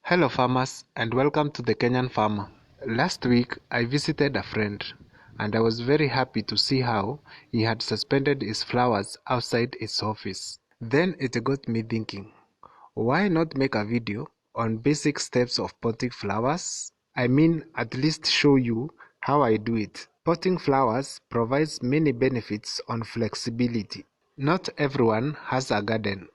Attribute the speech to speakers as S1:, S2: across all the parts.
S1: Hello farmers and welcome to the Kenyan Farmer. Last week I visited a friend and I was very happy to see how he had suspended his flowers outside his office. Then it got me thinking, why not make a video on basic steps of potting flowers? I mean, at least show you how I do it. Potting flowers provides many benefits on flexibility. Not everyone has a garden.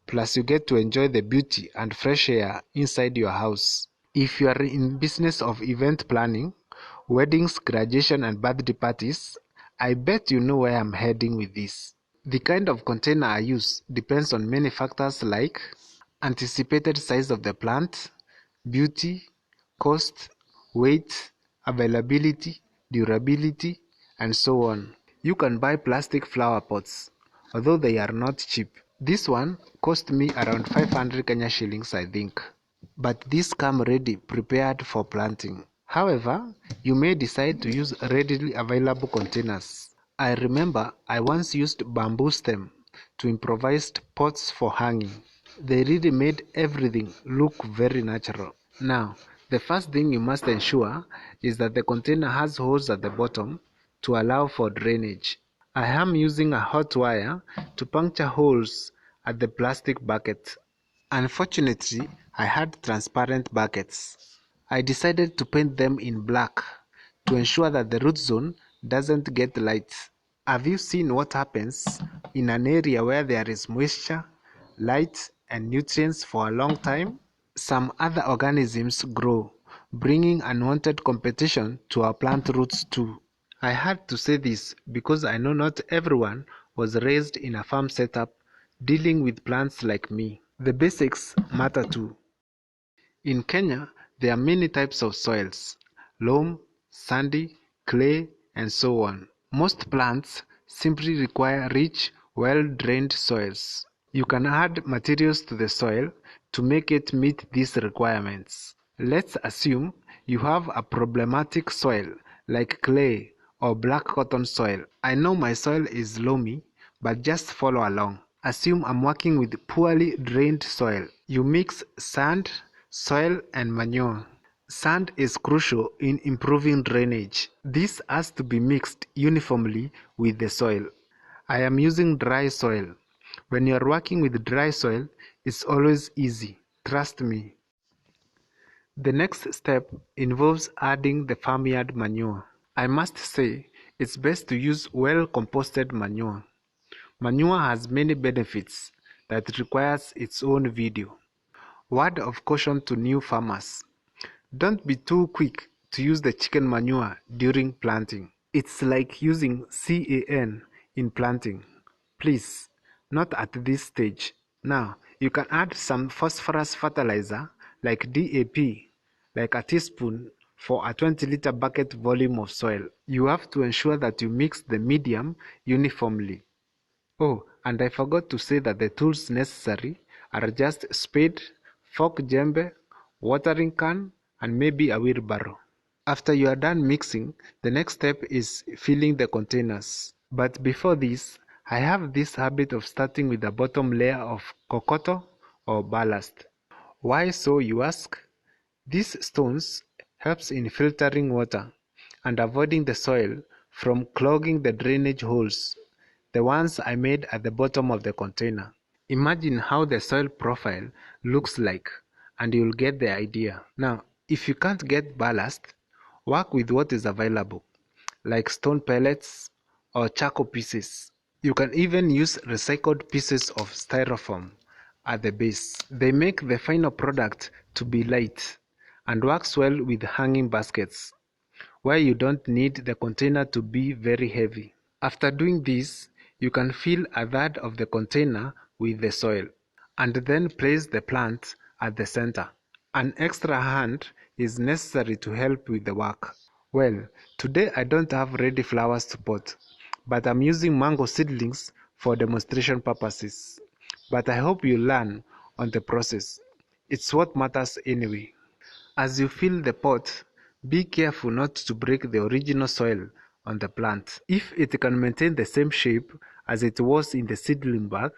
S1: Plus you get to enjoy the beauty and fresh air inside your house. If you are in business of event planning, weddings, graduation and birthday parties, I bet you know where I'm heading with this. The kind of container I use depends on many factors like anticipated size of the plant, beauty, cost, weight, availability, durability, and so on. You can buy plastic flower pots, although they are not cheap. This one cost me around 500 Kenya shillings I think. But these come ready prepared for planting. However, you may decide to use readily available containers. I remember I once used bamboo stem to improvised pots for hanging. They really made everything look very natural. Now, the first thing you must ensure is that the container has holes at the bottom to allow for drainage. I am using a hot wire to puncture holes at the plastic bucket. Unfortunately, I had transparent buckets. I decided to paint them in black to ensure that the root zone doesn't get light. Have you seen what happens in an area where there is moisture, light, and nutrients for a long time? Some other organisms grow, bringing unwanted competition to our plant roots too. I had to say this because I know not everyone was raised in a farm setup dealing with plants like me. The basics matter too. In Kenya, there are many types of soils: loam, sandy, clay, and so on. Most plants simply require rich, well-drained soils. You can add materials to the soil to make it meet these requirements. Let's assume you have a problematic soil like clay or black cotton soil. I know my soil is loamy, but just follow along. Assume I'm working with poorly drained soil. You mix sand, soil, and manure. Sand is crucial in improving drainage. This has to be mixed uniformly with the soil. I am using dry soil. When you are working with dry soil, it's always easy. Trust me. The next step involves adding the farmyard manure. I must say, it's best to use well-composted manure. Manure has many benefits that requires its own video. Word of caution to new farmers: don't be too quick to use the chicken manure during planting. It's like using CAN in planting. Please, not at this stage. Now, you can add some phosphorus fertilizer like DAP, like a teaspoon for a 20-liter bucket volume of soil. You have to ensure that you mix the medium uniformly. Oh, and I forgot to say that the tools necessary are just spade, fork jembe, watering can, and maybe a wheelbarrow. After you are done mixing, the next step is filling the containers. But before this, I have this habit of starting with the bottom layer of kokoto or ballast. Why so, you ask? These stones helps in filtering water and avoiding the soil from clogging the drainage holes, the ones I made at the bottom of the container. Imagine how the soil profile looks like and you'll get the idea. Now, if you can't get ballast, work with what is available, like stone pellets or charcoal pieces. You can even use recycled pieces of styrofoam at the base. They make the final product to be light and works well with hanging baskets, where you don't need the container to be very heavy. After doing this, you can fill a third of the container with the soil, and then place the plant at the center. An extra hand is necessary to help with the work. Well, today I don't have ready flowers to pot, but I'm using mango seedlings for demonstration purposes. But I hope you learn on the process. It's what matters anyway. As you fill the pot, be careful not to break the original soil on the plant. If it can maintain the same shape as it was in the seedling bag,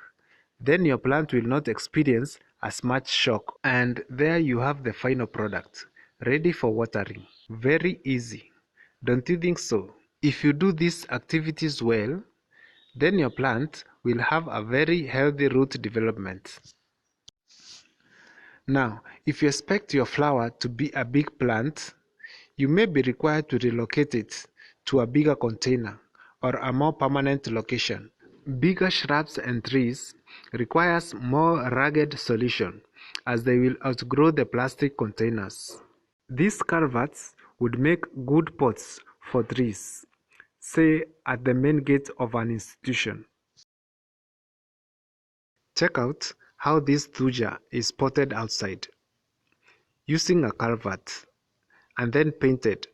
S1: then your plant will not experience a smart shock. And there you have the final product, ready for watering. Very easy. Don't you think so? If you do these activities well, then your plant will have a very healthy root development. Now, if you expect your flower to be a big plant, you may be required to relocate it to a bigger container or a more permanent location. Bigger shrubs and trees requires more rugged solution as they will outgrow the plastic containers. These culverts would make good pots for trees, say at the main gate of an institution. Check out how this thuja is potted outside, using a culvert, and then painted.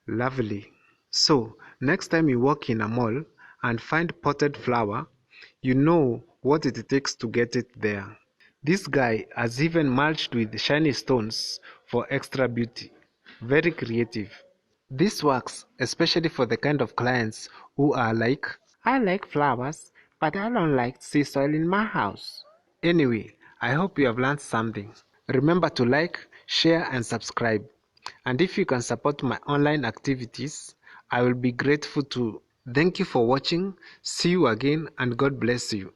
S1: Lovely. So, next time you walk in a mall and find potted flower, you know what it takes to get it there. This guy has even mulched with shiny stones for extra beauty. Very creative. This works especially for the kind of clients who are like, I like flowers, but I don't like sea soil in my house. Anyway, I hope you have learned something. Remember to like, share, and subscribe. And if you can support my online activities, I will be grateful too. Thank you for watching. See you again, and God bless you.